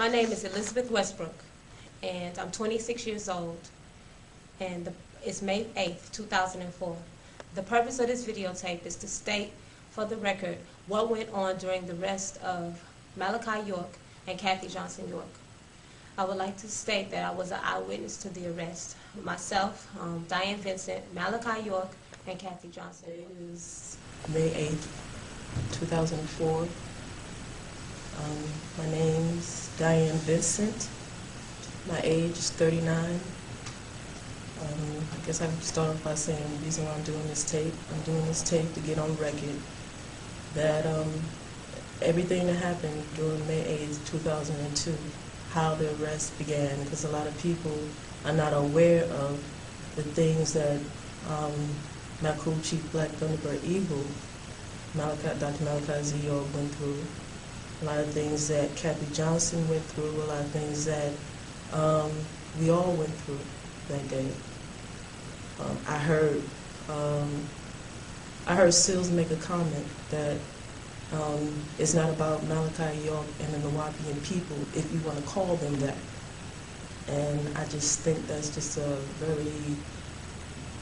My name is Elizabeth Westrook, and I'm 26 years old, and it's May 8th, 2004. The purpose of this videotape is to state for the record what went on during the arrest of Malachi York and Kathy Johnson York. I would like to state that I was an eyewitness to the arrest. Myself, Diane, Vincent, Malachi York, and Kathy Johnson. It is May 8th, 2004. My name's Diane Vincent. My age is 39. I guess I can start off by saying the reason why I'm doing this tape to get on record that everything that happened during May 8th, 2002, how the arrest began, because a lot of people are not aware of the things that my cool Chief Black Thunderbird Eagle, Dr. Malachi Z York went through, a lot of things that Kathy Johnson went through, a lot of things that we all went through that day. I heard Sills make a comment that it's not about Malachi York and the Nawapian people, if you want to call them that. And I just think that's just a very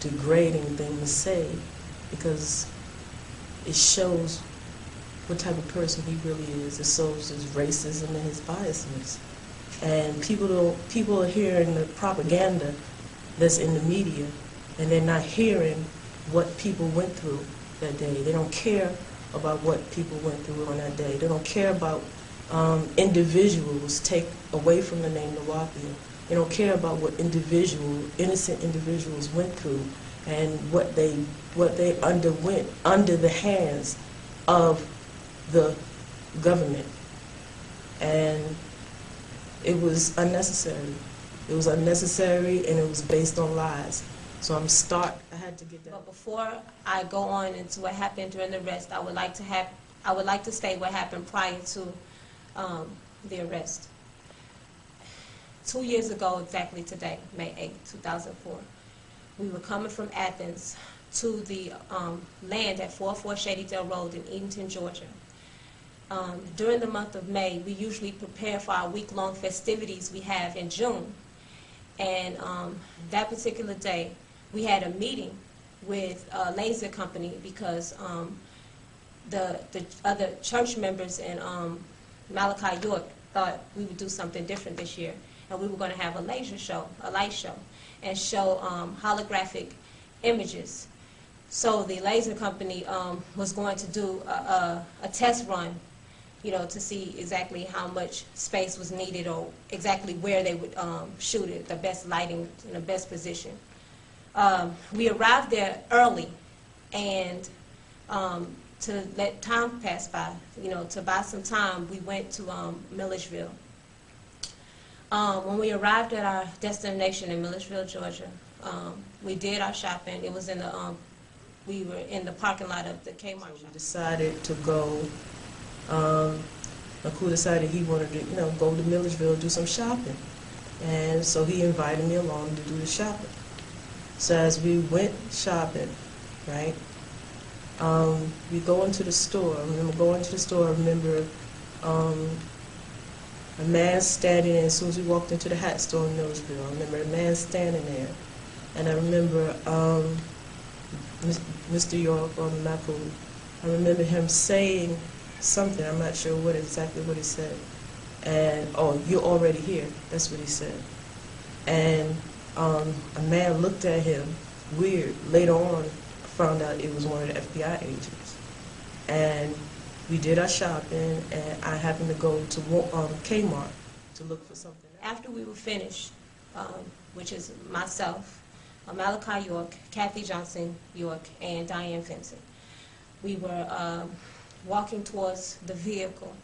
degrading thing to say, because it shows what type of person he really is. It shows his racism and his biasness. And people are hearing the propaganda that's in the media, and they're not hearing what people went through that day. They don't care about what people went through on that day. They don't care about individuals take away from the name Nawapian. They don't care about what innocent individuals went through and what they underwent under the hands of the government. And it was unnecessary. It was unnecessary, and it was based on lies. So I had to get that. But before I go on into what happened during the arrest, I would like to state what happened prior to the arrest. 2 years ago, exactly today, May 8, 2004, we were coming from Athens to the land at 44 Shadydale Road in Edenton, Georgia. During the month of May, we usually prepare for our week-long festivities we have in June. And that particular day, we had a meeting with a laser company because the other church members and Malachi York thought we would do something different this year. And we were going to have a laser show, a light show, and show holographic images. So the laser company was going to do a test run, you know, to see exactly how much space was needed or exactly where they would shoot it, the best lighting in the best position. We arrived there early, and to let time pass by, you know, to buy some time, we went to Milledgeville. When we arrived at our destination in Milledgeville, Georgia, we did our shopping. It was in the we were in the parking lot of the Kmart shop. We decided to go. Naku decided he wanted to, go to Milledgeville and do some shopping, and so he invited me along to do the shopping. So as we went shopping, right, we go into the store. I remember going to the store. I remember a man standing there as soon as we walked into the hat store in Milledgeville. I remember a man standing there, and I remember Mr. York on Naku. I remember him saying something. I'm not sure exactly what he said. And, oh, you're already here. That's what he said. And a man looked at him weird. Later on, I found out it was one of the FBI agents. And we did our shopping, and I happened to go to Kmart to look for something. After we were finished, which is myself, Malachi York, Kathy Johnson York, and Diane Vincent, we were walking towards the vehicle.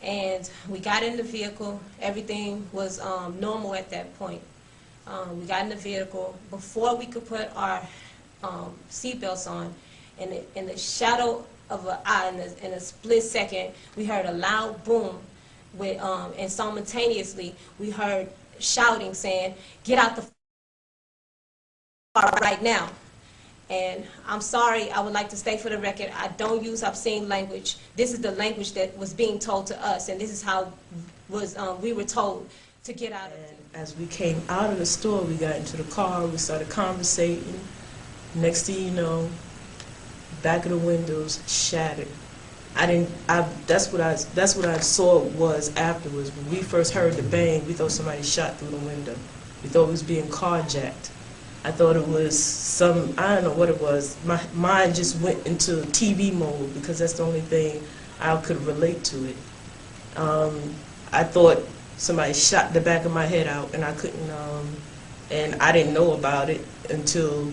And we got in the vehicle. Everything was normal at that point. We got in the vehicle. Before we could put our seatbelts on, in the shadow of an eye, in a split second, we heard a loud boom, and simultaneously we heard shouting saying, "Get out the car right now." And I'm sorry, I would like to state for the record, I don't use obscene language. This is the language that was being told to us, and this is how was we were told to get out of And it. as we came out of the store, we got into the car, we started conversating. Next thing you know, back of the windows shattered. That's what I saw was afterwards. When we first heard the bang, we thought somebody shot through the window. We thought it was being carjacked. I thought it was I don't know what it was. My mind just went into TV mode because that's the only thing I could relate to it. I thought somebody shot the back of my head out, and I couldn't, and I didn't know about it until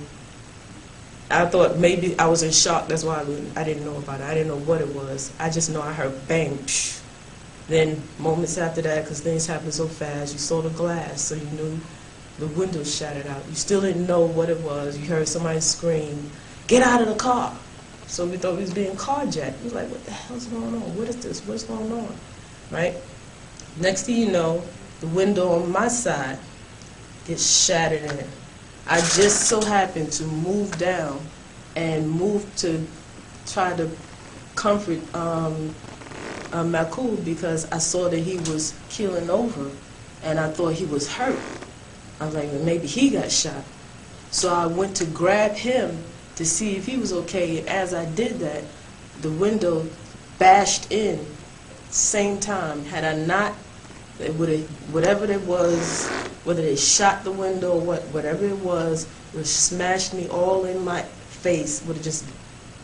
I thought maybe I was in shock. That's why I didn't know about it. I didn't know what it was. I just know I heard bang. Psh. Then moments after that, because things happen so fast, you saw the glass, so you knew the window shattered out. You still didn't know what it was. You heard somebody scream, "Get out of the car!" So we thought we was being carjacked. We was like, what the hell's going on? What is this? What's going on? Right? Next thing you know, the window on my side gets shattered in. I just so happened to move down and move to try to comfort Makul because I saw that he was keeling over and I thought he was hurt. I was like, well, maybe he got shot. So I went to grab him to see if he was okay. And as I did that, the window bashed in same time. Had I not, whatever it was, whether they shot the window or whatever it was, would have smashed me all in my face, would have just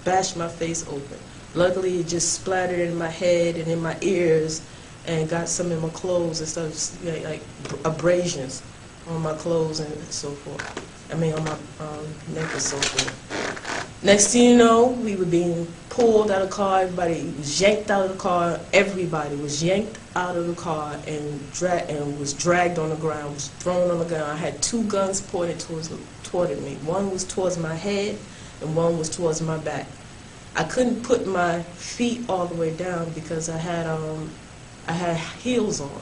bashed my face open. Luckily, it just splattered in my head and in my ears and got some in my clothes and stuff, like abrasions on my clothes and so forth. I mean, on my neck and so forth. Next thing you know, we were being pulled out of the car. Everybody was yanked out of the car. Everybody was yanked out of the car and was dragged on the ground, was thrown on the ground. I had two guns pointed toward me. One was towards my head and one was towards my back. I couldn't put my feet all the way down because I had heels on.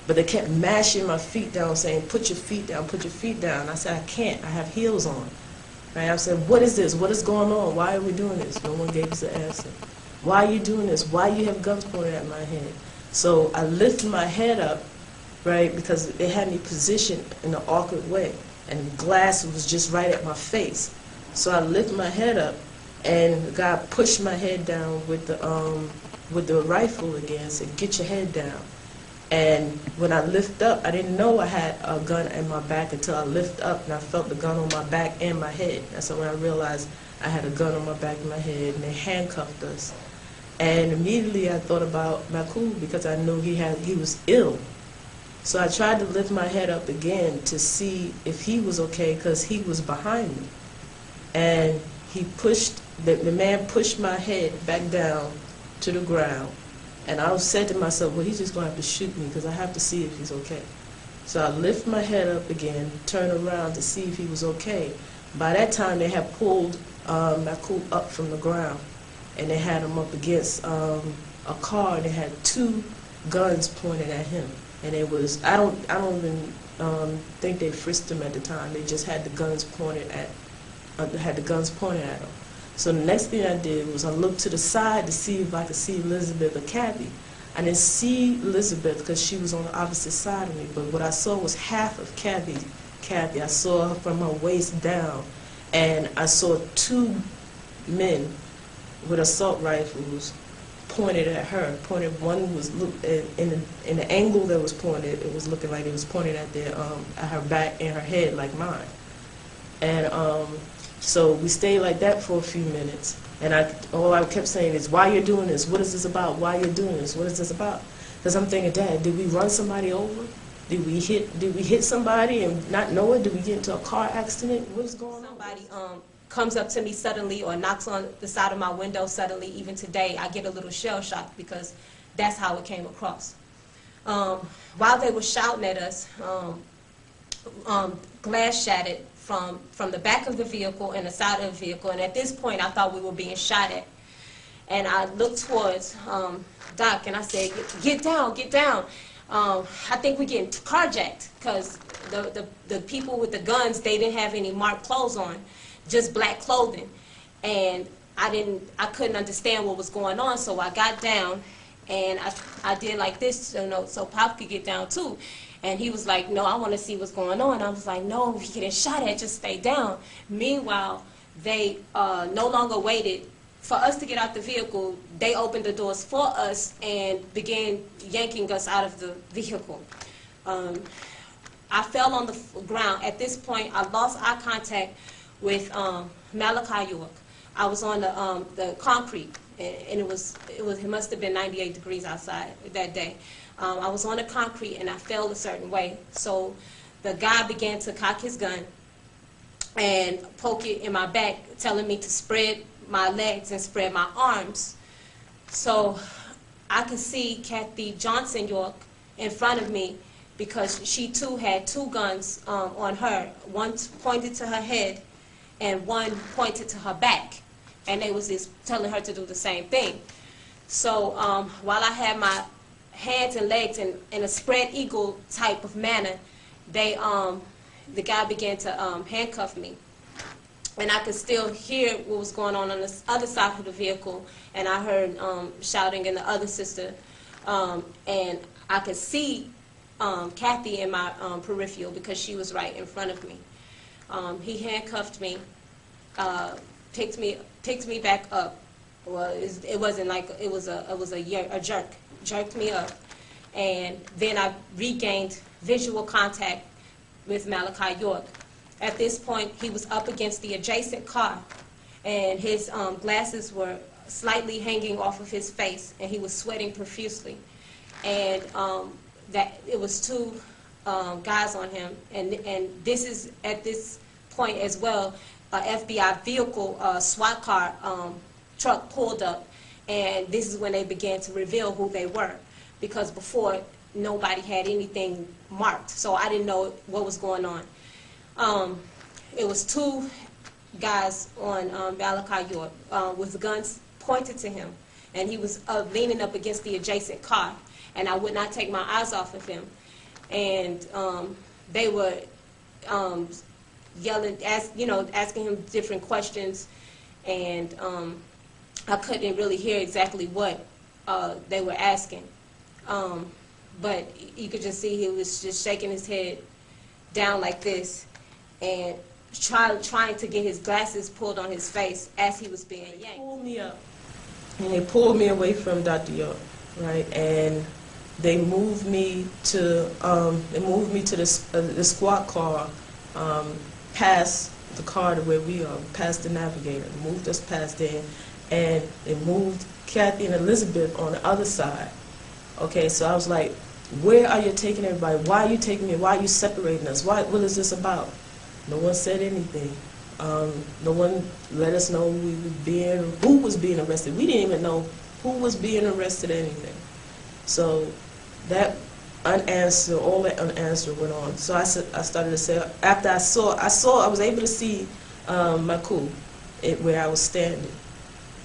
But they kept mashing my feet down, saying, "Put your feet down, put your feet down." I said, "I can't, I have heels on." Right? I said, "What is this? What is going on? Why are we doing this?" No one gave us an answer. "Why are you doing this? Why you have guns pointed at my head?" So I lifted my head up, right, because it had me positioned in an awkward way. And the glass was just right at my face. So I lifted my head up, and the guy pushed my head down with the rifle again, said, "Get your head down." And when I lift up, I didn't know I had a gun in my back until I lift up and I felt the gun on my back and my head. That's when I realized I had a gun on my back and my head, and they handcuffed us. And immediately I thought about Makul because I knew he was ill. So I tried to lift my head up again to see if he was okay because he was behind me. And the man pushed my head back down to the ground. And I said to myself, well, he's just going to have to shoot me because I have to see if he's okay. So I lift my head up again, turn around to see if he was okay. By that time, they had pulled Makul up from the ground, and they had him up against a car, and they had two guns pointed at him. And it was, I don't even think they frisked him at the time. They just had the guns pointed at him. So the next thing I did was I looked to the side to see if I could see Elizebeth or Kathy. I didn't see Elizebeth because she was on the opposite side of me, but what I saw was half of Kathy. I saw her from her waist down, and I saw two men with assault rifles pointed at her. One was in the angle that was pointed. It was looking like it was pointed at her back and her head, like mine. And so we stayed like that for a few minutes, and all I kept saying is, "Why you're doing this? What is this about? Why you're doing this? What is this about?" Because I'm thinking, Dad, did we run somebody over? Did we hit somebody and not know it? Did we get into a car accident? What is going on? Somebody comes up to me suddenly or knocks on the side of my window suddenly. Even today, I get a little shell shocked because that's how it came across. While they were shouting at us, glass shattered from the back of the vehicle and the side of the vehicle, and at this point I thought we were being shot at. And I looked towards Doc and I said, get down, get down. I think we're getting carjacked because the people with the guns, they didn't have any marked clothes on, just black clothing. And I couldn't understand what was going on, so I got down And I did like this, you know, so Pop could get down too. And he was like, no, I want to see what's going on. I was like, no, if you're getting shot at, just stay down. Meanwhile, they no longer waited for us to get out the vehicle. They opened the doors for us and began yanking us out of the vehicle. I fell on the ground. At this point, I lost eye contact with Malachi York. I was on the concrete, and it must have been 98 degrees outside that day. I was on the concrete, and I fell a certain way. So the guy began to cock his gun and poke it in my back, telling me to spread my legs and spread my arms. So I could see Kathy Johnson York in front of me, because she too had two guns on her. One pointed to her head and one pointed to her back. And they was just telling her to do the same thing. So while I had my hands and legs in a spread eagle type of manner, the guy began to handcuff me. And I could still hear what was going on the other side of the vehicle. And I heard shouting in the other sister. And I could see Kathy in my peripheral, because she was right in front of me. He handcuffed me, picked me back up. Well, it wasn't like it was a jerk, jerked me up, and then I regained visual contact with Malachi York. At this point, he was up against the adjacent car, and his glasses were slightly hanging off of his face, and he was sweating profusely, and that it was two guys on him, and this is at this point as well, a FBI vehicle, SWAT car truck pulled up, and this is when they began to reveal who they were, because before nobody had anything marked, so I didn't know what was going on. It was two guys on Malachi York with guns pointed to him, and he was leaning up against the adjacent car, and I would not take my eyes off of him. And they were yelling, asking him different questions, and I couldn't really hear exactly what they were asking. But you could just see he was just shaking his head down like this, and trying to get his glasses pulled on his face as he was being yanked. They pulled me up, and they pulled me away from Dr. York, right? And they moved me to the squad car, past the car to where we are, past the navigator. They moved us past there, and they moved Kathy and Elizabeth on the other side. Okay, so I was like, where are you taking everybody? Why are you taking me? Why are you separating us? What is this about? No one said anything. No one let us know who was being arrested. We didn't even know who was being arrested or anything. So that unanswered, all that unanswered went on. So I started to say, after I was able to see my coup where I was standing,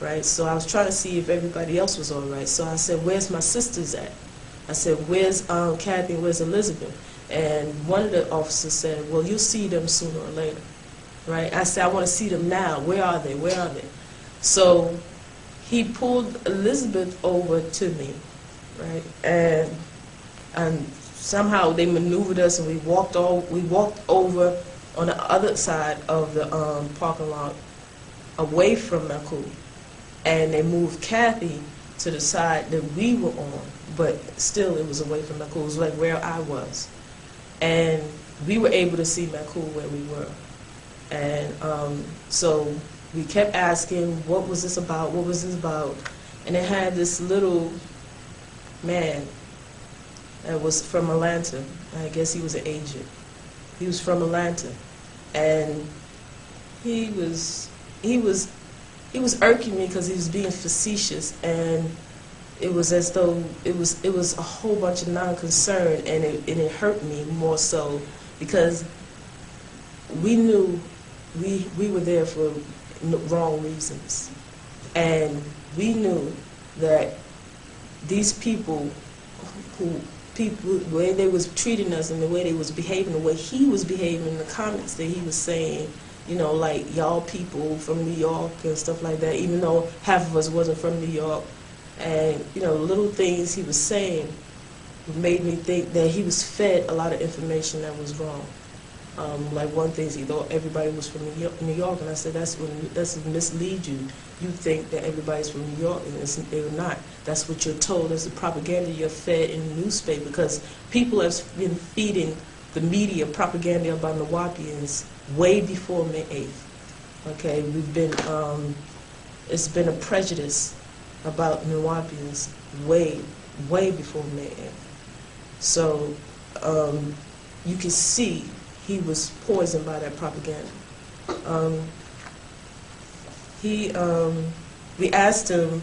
right? So I was trying to see if everybody else was all right. So I said, where's my sisters at? I said, where's Kathy, where's Elizabeth? And one of the officers said, well, you'll see them sooner or later, right? I said, I want to see them now. Where are they? Where are they? So he pulled Elizabeth over to me, right? And somehow they maneuvered us, and we walked over on the other side of the parking lot, away from Maku, and they moved Kathy to the side that we were on, but still it was away from Maku. It was like where I was, and we were able to see Maku where we were, and so we kept asking, what was this about? What was this about? And it had this little man that was from Atlanta. I guess he was an agent. He was from Atlanta, and he was irking me because he was being facetious, and it was as though it was a whole bunch of non-concern, and it hurt me more so because we knew we were there for wrong reasons, and we knew that these people, the way they was treating us and the way they was behaving, the way he was behaving, the comments that he was saying, you know, like y'all people from New York and stuff like that, even though half of us wasn't from New York, And, you know, little things he was saying made me think that he was fed a lot of information that was wrong. Like one thing, he thought everybody was from New York, and I said, that's mislead you. You think that everybody's from New York, and they're not. That's what you're told. That's the propaganda you're fed in the newspaper, because people have been feeding the media propaganda about Milwaukeeans way before May 8th. Okay, it's been a prejudice about Milwaukeeans way before May 8th. So you can see he was poisoned by that propaganda. We asked him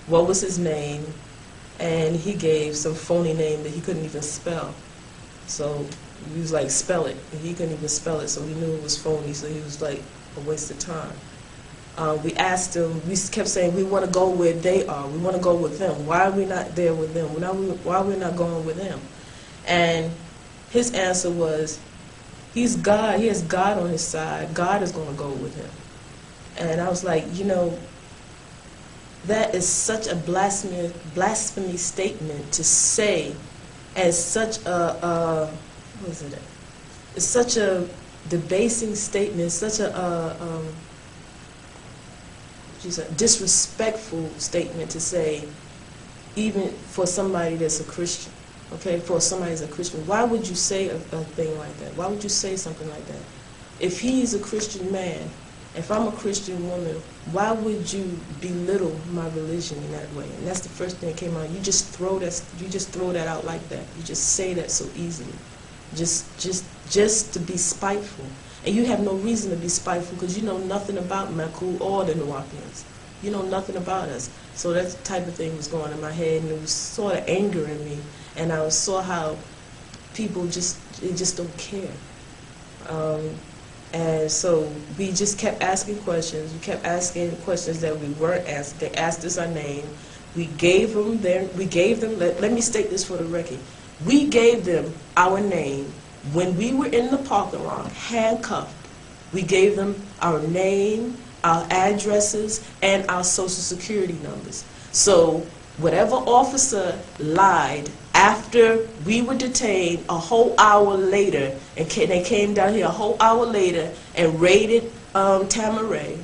what was his name, and he gave some phony name that he couldn't even spell. So he was like, spell it, and he couldn't even spell it, so we knew it was phony, so he was like a waste of time. We asked him, we kept saying, we want to go where they are, we want to go with them. Why are we not there with them? Why are we not going with them? And his answer was, he's God, he has God on his side, God is going to go with him. And I was like, you know, that is such a blasphemy statement to say, as such a, what is it? It's such a debasing statement, such a disrespectful statement to say, even for somebody that's a Christian. Okay, for somebody that's a Christian, why would you say a thing like that? Why would you say something like that? If he's a Christian man, if I'm a Christian woman, why would you belittle my religion in that way? And that's the first thing that came out. You just throw that out like that. You just say that so easily, just to be spiteful. And you have no reason to be spiteful, because you know nothing about Maku or the Milwaukeeans. You know nothing about us. So that type of thing was going in my head, and it was sort of angering me. And I saw how people they just don't care. And so we just kept asking questions. We kept asking questions that we weren't asked. They asked us our name. We gave them let me state this for the record. We gave them our name when we were in the parking lot, handcuffed. We gave them our name, our addresses, and our social security numbers. So whatever officer lied after we were detained a whole hour later, and they came down here a whole hour later and raided Tamaray,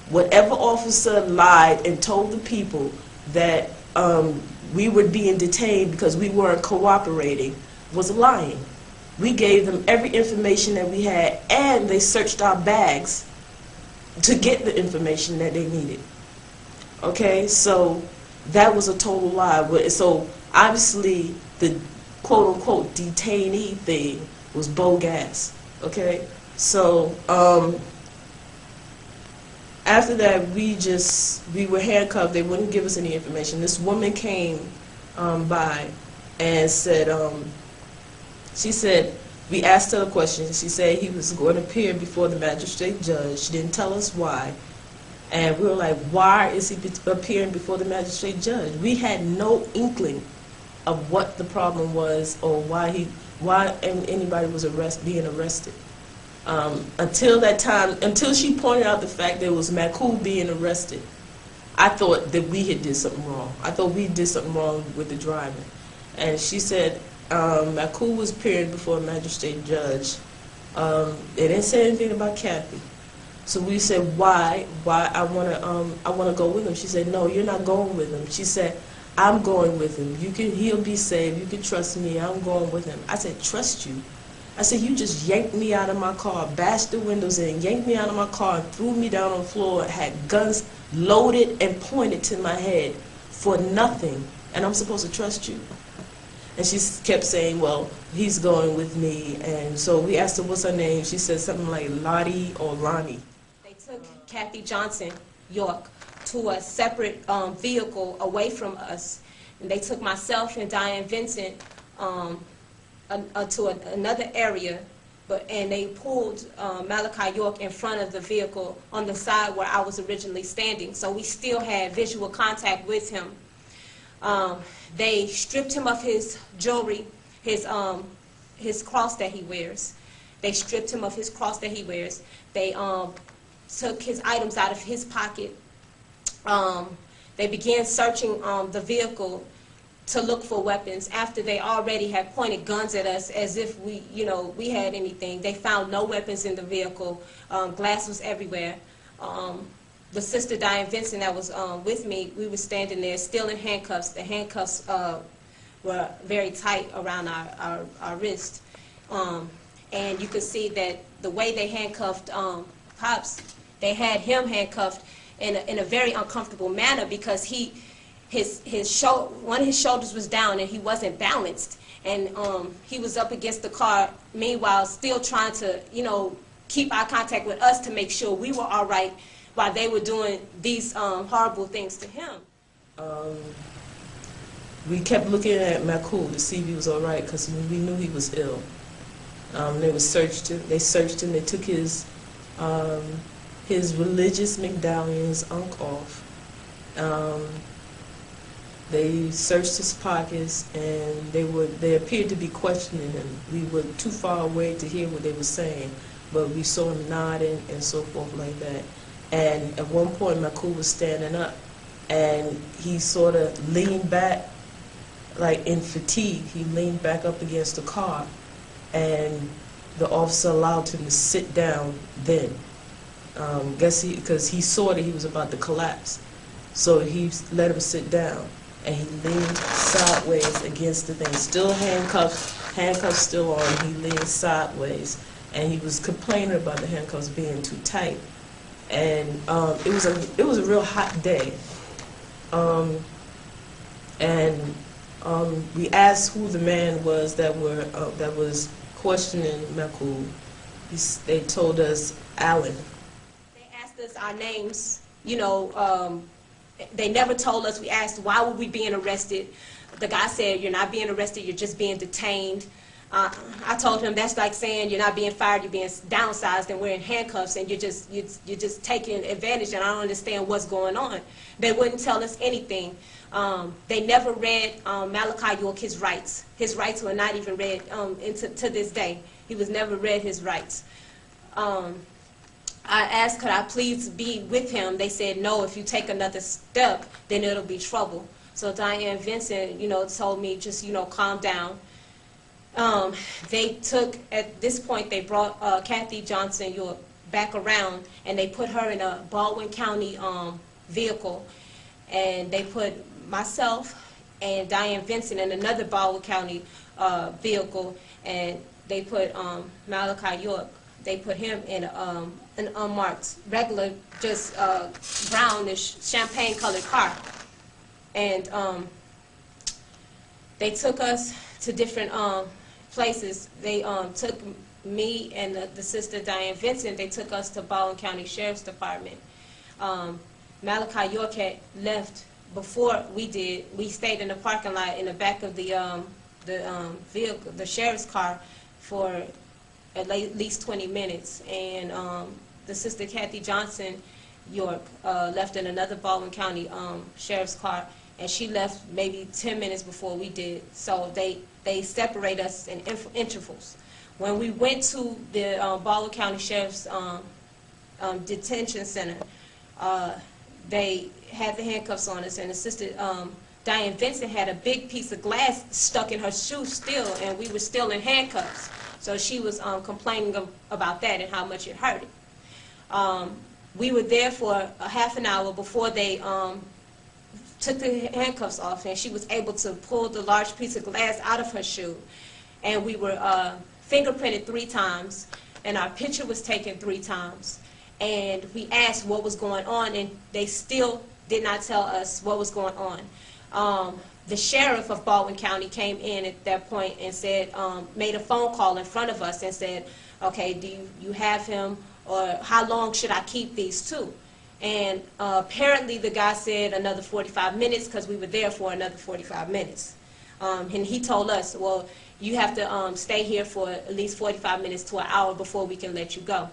whatever officer lied and told the people that we were being detained because we weren't cooperating was lying. We gave them every information that we had, and they searched our bags to get the information that they needed. Okay, so that was a total lie. So obviously the quote-unquote detainee thing was bogus. Okay, so after that we were handcuffed. They wouldn't give us any information. This woman came by and said, she said, we asked her a question. She said he was going to appear before the magistrate judge. She didn't tell us why. And we were like, why is he appearing before the magistrate judge? We had no inkling of what the problem was, or why anybody was being arrested. Until that time, until she pointed out the fact that it was Maku being arrested, I thought that we had did something wrong. I thought we did something wrong with the driver. And she said Maku was appearing before a magistrate judge. They didn't say anything about Kathy. So we said, why I wanna go with him. She said, no, you're not going with him. She said, I'm going with him. He'll be saved. You can trust me. I'm going with him. I said, trust you? I said, you just yanked me out of my car, bashed the windows in, yanked me out of my car, and threw me down on the floor, had guns loaded and pointed to my head for nothing, and I'm supposed to trust you? And she kept saying, well, he's going with me. And so we asked her what's her name. She said something like Lottie or Ronnie. They took Kathy Johnson York to a separate vehicle away from us. And they took myself and Diane Vincent to another area, and they pulled Malachi York in front of the vehicle on the side where I was originally standing. So we still had visual contact with him. They stripped him of his jewelry, his cross that he wears. They stripped him of his cross that he wears. They took his items out of his pocket. They began searching the vehicle to look for weapons after they already had pointed guns at us as if we, we had anything. They found no weapons in the vehicle. Glass was everywhere. The sister Diane Vincent that was with me, we were standing there still in handcuffs. The handcuffs were very tight around our wrist. And you could see that the way they handcuffed Pops, they had him handcuffed in a very uncomfortable manner because one of his shoulders was down and he wasn't balanced, and he was up against the car, meanwhile still trying to keep eye contact with us to make sure we were all right while they were doing these horrible things to him. We kept looking at Makul to see if he was all right because we knew he was ill. They searched him. They took his religious medallions off. They searched his pockets, and they appeared to be questioning him. We were too far away to hear what they were saying, but we saw him nodding and so forth like that. And at one point, Makul was standing up, and he sort of leaned back, like in fatigue. He leaned back up against the car, and the officer allowed him to sit down then. Because he saw that he was about to collapse, so he let him sit down. And he leaned sideways against the thing, still handcuffs still on. He leaned sideways, and he was complaining about the handcuffs being too tight. And it was a real hot day. We asked who the man was that was questioning Makul. They told us Alan. They asked us our names, They never told us. We asked, why were we being arrested? The guy said, you're not being arrested, you're just being detained. I told him that's like saying you're not being fired, you're being downsized and wearing handcuffs, and you're just taking advantage, and I don't understand what's going on. They wouldn't tell us anything. They never read Malachi York his rights. His rights were not even read to this day. He was never read his rights. I asked, could I please be with him? They said, no, if you take another step, then it'll be trouble. So Diane Vincent, told me just, calm down. At this point, they brought Kathy Johnson York back around, and they put her in a Baldwin County vehicle. And they put myself and Diane Vincent in another Baldwin County vehicle, and they put Malachi York. They put him in an unmarked, regular, just brownish, champagne-colored car. And they took us to different places. They took me and the sister Diane Vincent, they took us to Baldwin County Sheriff's Department. Malachi York had left before we did. We stayed in the parking lot in the back of the vehicle, the sheriff's car, for at least 20 minutes, and the sister Kathy Johnson York left in another Baldwin County sheriff's car, and she left maybe 10 minutes before we did. So they separate us in intervals. When we went to the Baldwin County Sheriff's detention center, they had the handcuffs on us, and the sister Diane Vincent had a big piece of glass stuck in her shoe still, and we were still in handcuffs. So she was complaining about that and how much it hurt. We were there for a half an hour before they took the handcuffs off, and she was able to pull the large piece of glass out of her shoe. And we were fingerprinted 3 times, and our picture was taken 3 times. And we asked what was going on, and they still did not tell us what was going on. The sheriff of Baldwin County came in at that point and said, made a phone call in front of us and said, okay, do you have him, or how long should I keep these two? And apparently the guy said another 45 minutes because we were there for another 45 minutes. And he told us, well, you have to stay here for at least 45 minutes to an hour before we can let you go.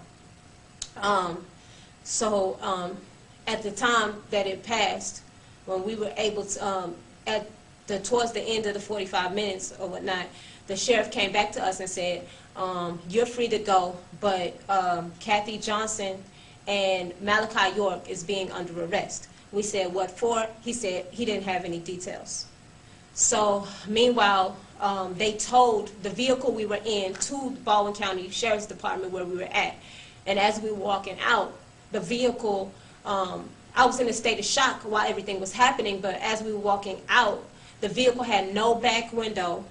At the time that it passed, when we were able to, towards the end of the 45 minutes or whatnot, the sheriff came back to us and said, you're free to go, but Kathy Johnson and Malachi York is being under arrest. We said, what for? He said he didn't have any details. So meanwhile, they towed the vehicle we were in to the Baldwin County Sheriff's Department where we were at. And as we were walking out, the vehicle, I was in a state of shock while everything was happening, but as we were walking out, the vehicle had no back window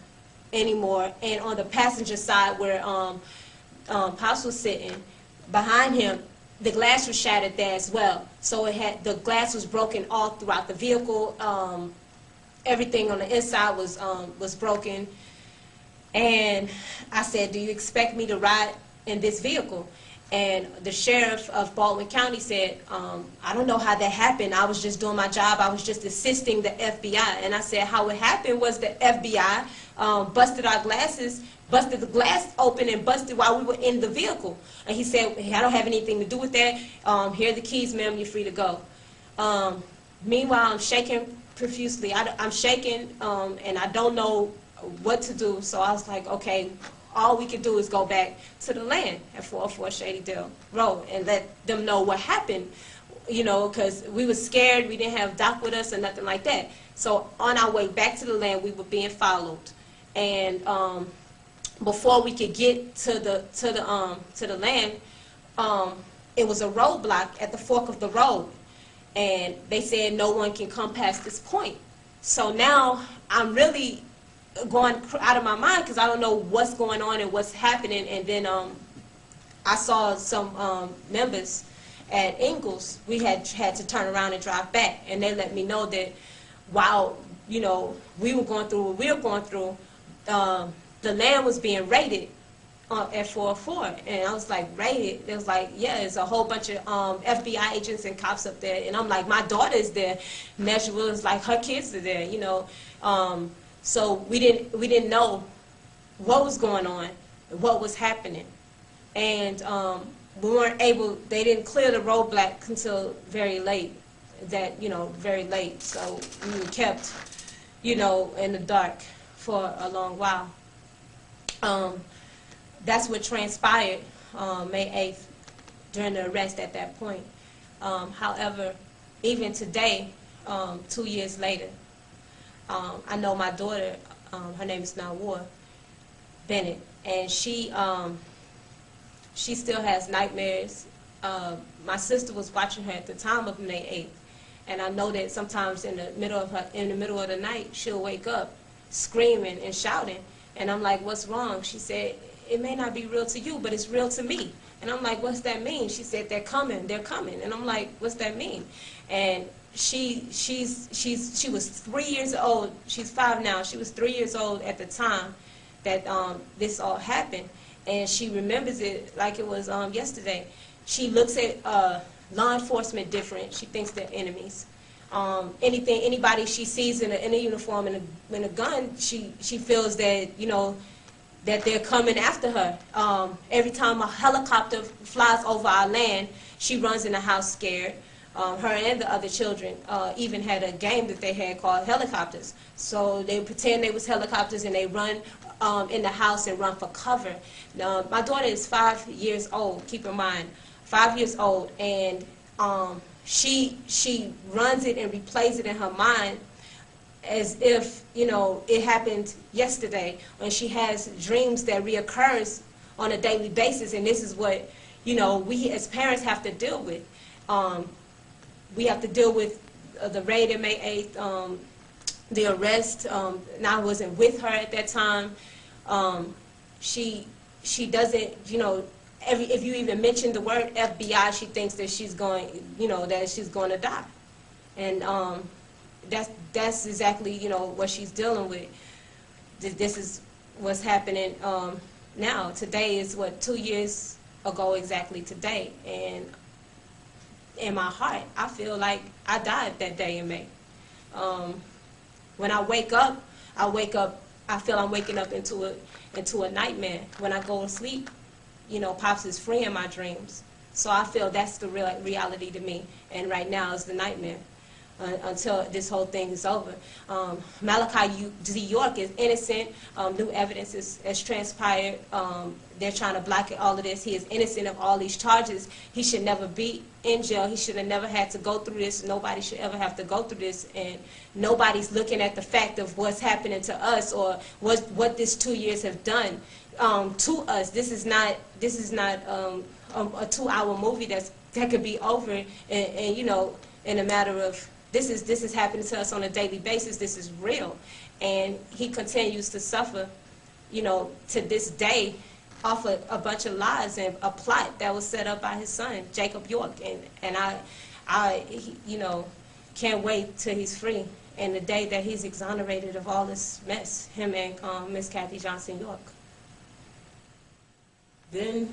anymore, and on the passenger side where Pops was sitting, behind him, the glass was shattered there as well. So the glass was broken all throughout the vehicle. Everything on the inside was broken. And I said, do you expect me to ride in this vehicle? And the sheriff of Baldwin County said, I don't know how that happened. I was just doing my job. I was just assisting the FBI. And I said, how it happened was the FBI busted our glasses, busted the glass open and busted while we were in the vehicle. And he said, I don't have anything to do with that. Here are the keys, ma'am. You're free to go. Meanwhile, I'm shaking profusely. I'm shaking, and I don't know what to do. So I was like, okay, all we could do is go back to the land at 404 Shadydale Road and let them know what happened, you know, because we were scared. We didn't have Doc with us or nothing like that. So on our way back to the land, we were being followed, and before we could get to the land, it was a roadblock at the fork of the road, and they said no one can come past this point. So now I'm really going out of my mind because I don't know what's going on and what's happening. And then I saw some members at Ingalls. We had to turn around and drive back, and they let me know that while, you know, we were going through what we were going through, the land was being raided at 404. And I was like, raided? It was like, yeah, there's a whole bunch of FBI agents and cops up there. And I'm like, my daughter is there. Milledgeville is like, her kids are there, you know. So we didn't know what was going on, what was happening. And we weren't able, they didn't clear the roadblock until very late, very late. So we were kept, you know, in the dark for a long while. That's what transpired May 8th during the arrest at that point. However, even today, 2 years later, I know my daughter, her name is Nawar Bennett, and she still has nightmares. My sister was watching her at the time of May 8th, and I know that sometimes in the middle of the night, she'll wake up screaming and shouting, and I'm like, what's wrong? She said, it may not be real to you, but it's real to me. And I'm like, what's that mean? She said, they're coming. And I'm like, what's that mean? And she was 3 years old. She's 5 now. She was 3 years old at the time that this all happened, and she remembers it like it was yesterday. She looks at law enforcement different. She thinks they're enemies. Anybody she sees in a uniform and a gun, she feels that, you know, that they're coming after her. Every time a helicopter flies over our land, she runs in the house scared. Her and the other children even had a game that they had called Helicopters. So they pretend they was helicopters and they run in the house and run for cover. Now, my daughter is 5 years old, keep in mind, 5 years old, and she runs it and replays it in her mind as if, you know, it happened yesterday, when she has dreams that reoccurs on a daily basis. And this is what, you know, we as parents have to deal with. We have to deal with the raid on May 8th, the arrest. Now I wasn't with her at that time. She doesn't, you know, if you even mention the word FBI, she thinks that she's going, you know, that she's going to die. And that's exactly, you know, what she's dealing with. This is what's happening now. Today is, what, 2 years ago exactly today. And in my heart, I feel like I died that day in May. When I wake up, I feel I'm waking up into a nightmare. When I go to sleep, you know, Pops is free in my dreams. So I feel that's the real reality to me. And right now is the nightmare. until this whole thing is over. Malachi Z York is innocent. New evidence has transpired. They're trying to block all of this. He is innocent of all these charges. He should never be in jail. He should have never had to go through this. Nobody should ever have to go through this. And nobody's looking at the fact of what's happening to us or what this 2 years have done to us. This is not a 2-hour movie that could be over and you know, in a matter of this is happening to us on a daily basis. This is real, and he continues to suffer, you know, to this day, off a bunch of lies and a plot that was set up by his son, Jacob York. And I you know, can't wait till he's free and the day that he's exonerated of all this mess, him and Miss Kathy Johnson York. Then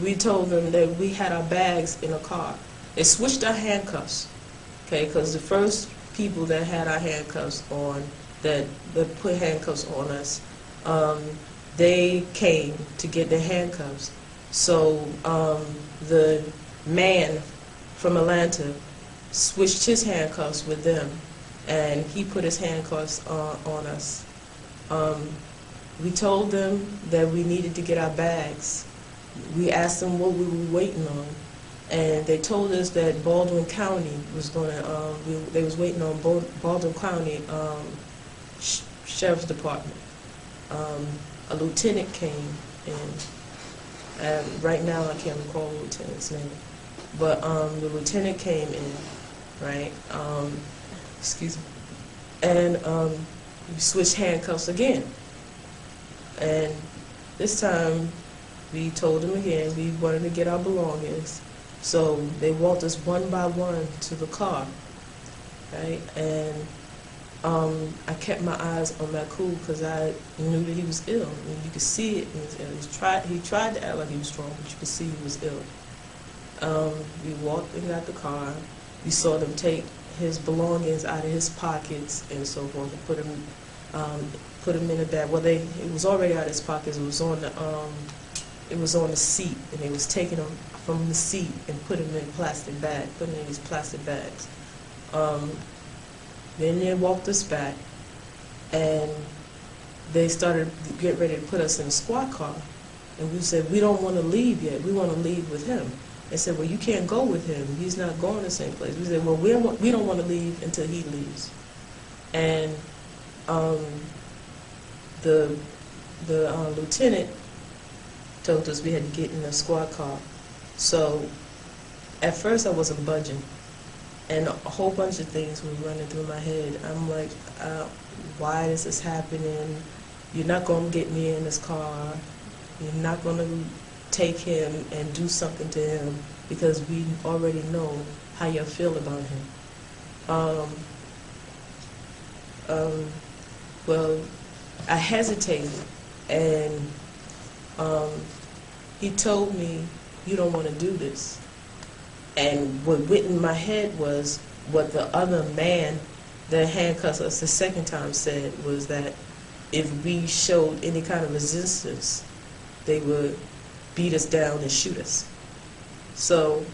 we told them that we had our bags in a car. They switched our handcuffs, okay, because the first people that had our handcuffs on, that put handcuffs on us, they came to get their handcuffs. So the man from Atlanta switched his handcuffs with them, and he put his handcuffs on us. We told them that we needed to get our bags. We asked them what we were waiting on, and they told us that Baldwin County was going to, they was waiting on Baldwin County Sheriff's Department. A lieutenant came in, and right now I can't recall the lieutenant's name, but the lieutenant came in, right, excuse me, and we switched handcuffs again, and this time we told them again we wanted to get our belongings, so they walked us one by one to the car, right, and I kept my eyes on Makul because I knew that he was ill. I mean, you could see it. He tried to act like he was strong, but you could see he was ill. We walked and got the car. We saw them take his belongings out of his pockets and so forth and put them in a bag. Well, it was already out of his pockets. It was on the seat, and they was taking them from the seat and putting them in plastic bags, putting them in these plastic bags. Then they walked us back, and they started to get ready to put us in a squad car. And we said, we don't want to leave yet. We want to leave with him. They said, well, you can't go with him. He's not going the same place. We said, well, we don't want to leave until he leaves. And the lieutenant told us we had to get in a squad car. So at first I wasn't budging. And a whole bunch of things were running through my head. I'm like, why is this happening? You're not going to get me in this car. You're not going to take him and do something to him because we already know how you feel about him. Well, I hesitated, and he told me, you don't want to do this. And what went in my head was what the other man that handcuffed us the second time said, was that if we showed any kind of resistance, they would beat us down and shoot us. So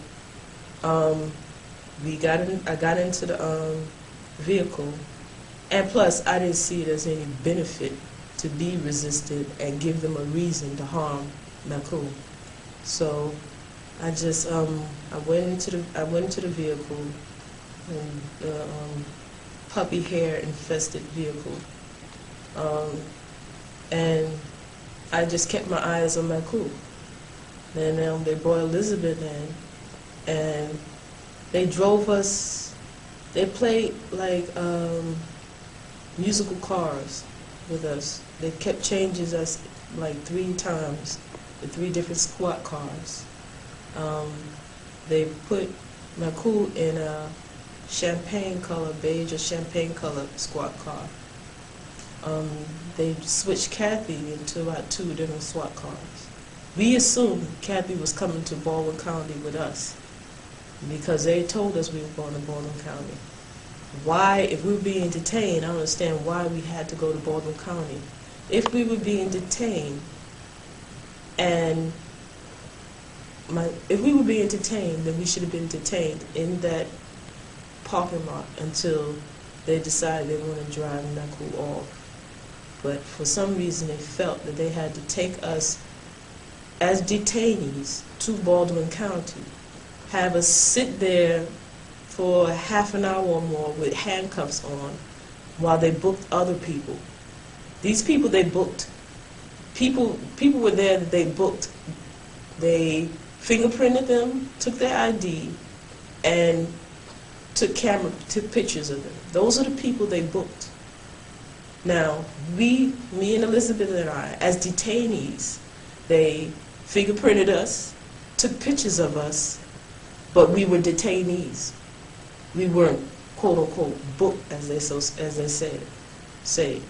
I got into the vehicle, and plus I didn't see it as any benefit to be resistant and give them a reason to harm Makul. So I just I went into the vehicle, and the puppy hair infested vehicle, and I just kept my eyes on Makul. Then they brought Elizebeth in, and they drove us. They played like musical cars with us. They kept changing us like 3 times, the 3 different squad cars. They put Makul in a champagne color, beige or champagne color squad car. They switched Kathy into about 2 different SWAT cars. We assumed Kathy was coming to Baldwin County with us because they told us we were going to Baldwin County. Why, if we were being detained, I don't understand why we had to go to Baldwin County. If we were being detained, and if we were being detained, then we should have been detained in that parking lot until they decided they wanted to drive Naku off. But for some reason, they felt that they had to take us as detainees to Baldwin County, have us sit there for half an hour or more with handcuffs on while they booked other people. These people they booked, people were there that they booked. They fingerprinted them, took their ID, and took pictures of them. Those are the people they booked. Now, me and Elizabeth and I, as detainees, they fingerprinted us, took pictures of us, but we were detainees. We weren't, quote unquote, booked, as they say.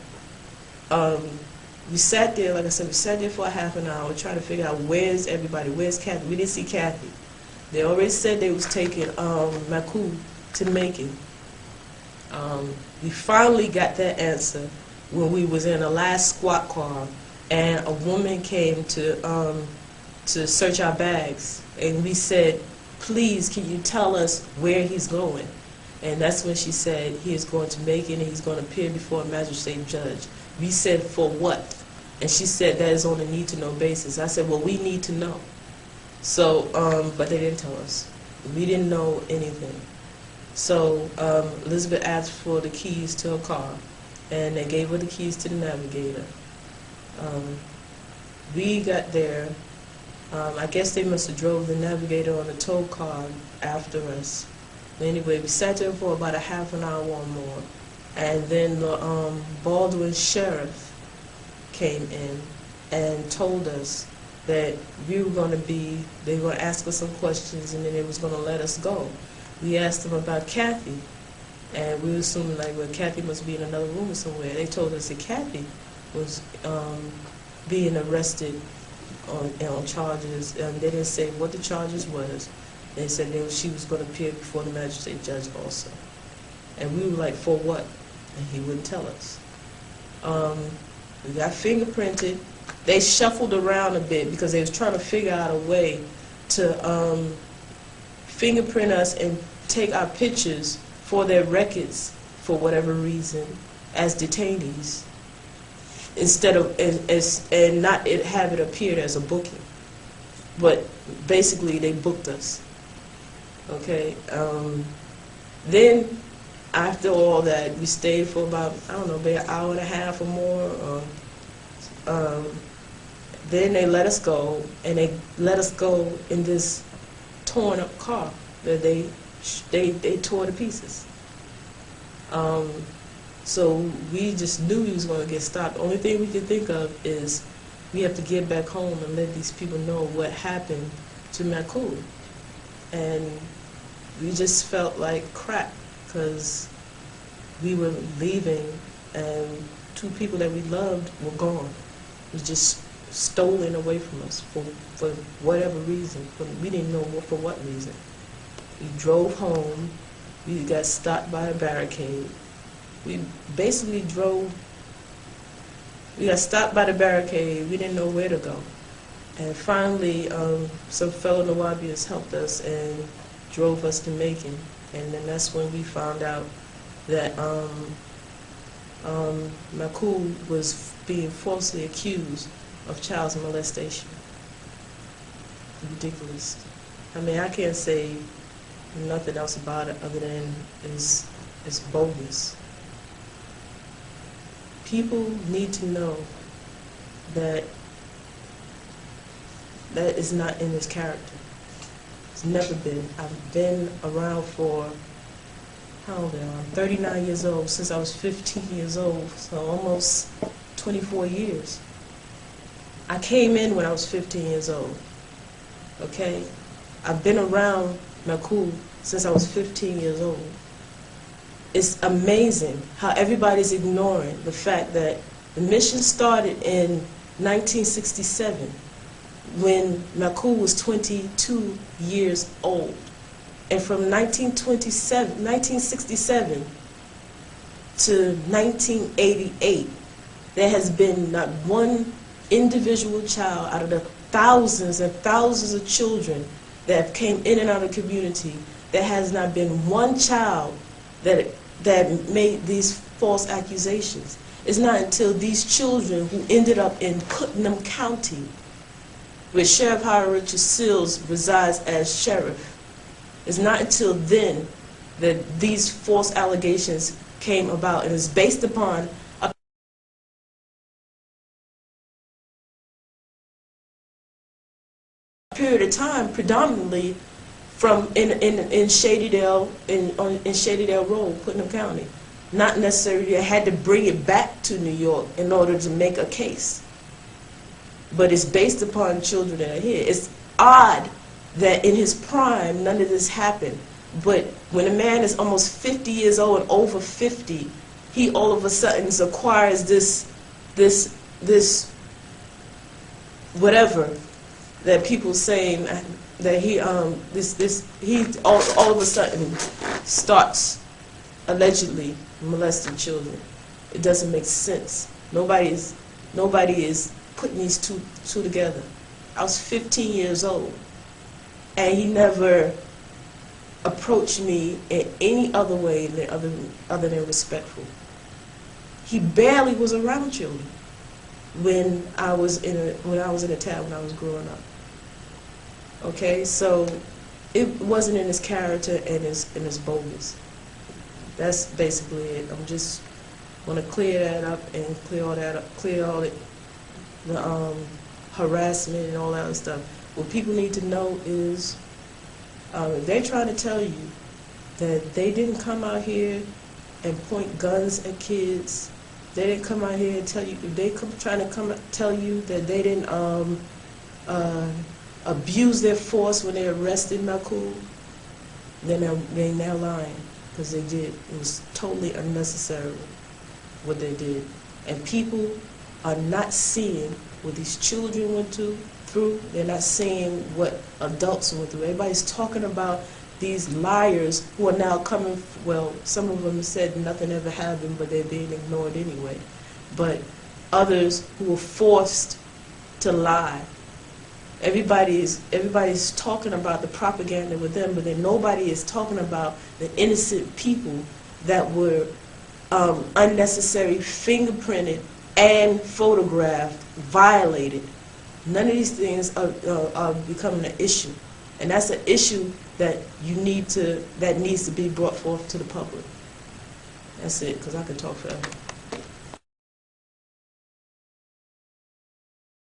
We sat there, like I said, we sat there for a half an hour trying to figure out where's everybody, where's Kathy. We didn't see Kathy. They already said they was taking Maku to Macon. We finally got that answer when we was in a last squad car, and a woman came to search our bags, and we said, please, can you tell us where he's going? And that's when she said he is going to Macon and he's going to appear before a magistrate judge. We said, for what? And she said that is on a need-to-know basis. I said, well, we need to know. So, but they didn't tell us. We didn't know anything. So Elizabeth asked for the keys to her car, and they gave her the keys to the navigator. We got there. I guess they must have drove the navigator on a tow car after us. Anyway, we sat there for about a half an hour or more, and then the Baldwin sheriff came in and told us that we were going to be, they were going to ask us some questions, and then they was going to let us go. We asked them about Kathy, and we were assuming, like, well, Kathy must be in another room somewhere. They told us that Kathy was being arrested on charges, and they didn't say what the charges was. They said she was going to appear before the magistrate judge also. And we were like, for what? And he wouldn't tell us. We got fingerprinted. They shuffled around a bit because they was trying to figure out a way to fingerprint us and take our pictures for their records for whatever reason as detainees, instead of and not have it appeared as a booking. But basically they booked us. Okay. Then after all that, we stayed for about, I don't know, maybe an hour and a half or more. Then they let us go, and they let us go in this torn up car that they tore to pieces. So we just knew we was going to get stopped. The only thing we could think of is we have to get back home and let these people know what happened to Maku. And we just felt like crap because we were leaving and two people that we loved were gone. It was just stolen away from us for whatever reason. We didn't know for what reason. We drove home. We got stopped by a barricade. We basically we got stopped by the barricade. We didn't know where to go. And finally, some fellow Nawabians helped us and drove us to Macon. And then that's when we found out that Maku was being falsely accused of child molestation. Ridiculous. I mean, I can't say nothing else about it other than it's bogus. People need to know that that is not in his character. It's never been. I've been around for, how old am I? I'm 39 years old, since I was 15 years old, so almost 24 years. I came in when I was 15 years old, okay? I've been around Maku since I was 15 years old. It's amazing how everybody's ignoring the fact that the mission started in 1967 when Maku was 22 years old. And from 1967 to 1988, there has been not one individual child out of the thousands and thousands of children that came in and out of the community. There has not been one child that made these false accusations. It's not until these children who ended up in Putnam County, where Sheriff Howard Richard Sills resides as sheriff, it's not until then that these false allegations came about, and it's based upon a period of time, predominantly from in Shadydale, in Shadydale Road, Putnam County. Not necessarily they had to bring it back to New York in order to make a case. But it's based upon children that are here. It's odd that in his prime none of this happened. But when a man is almost 50 years old and over 50, he all of a sudden acquires this whatever that people saying that he all of a sudden starts allegedly molesting children. It doesn't make sense. Nobody is putting these two together. I was 15 years old, and he never approached me in any other way than other than respectful. He barely was around children when I was in a town when I was growing up. Okay, so it wasn't in his character and his bogus. That's basically it. I'm just want to clear that up and clear all the harassment and all that other stuff. What people need to know is they're trying to tell you that they didn't come out here and point guns at kids. They didn't come out here and tell you. Trying to tell you that they didn't abuse their force when they arrested Malcool. They're now lying, because they did. It was totally unnecessary what they did, and people are not seeing what these children went through. They're not seeing what adults went through. Everybody's talking about these liars who are now coming. Well, some of them said nothing ever happened, but they're being ignored anyway. But others who were forced to lie. Everybody's talking about the propaganda with them, but then nobody is talking about the innocent people that were unnecessary fingerprinted and photographed, violated. None of these things are becoming an issue, and that's an issue that needs to be brought forth to the public. That's it, because I can talk forever.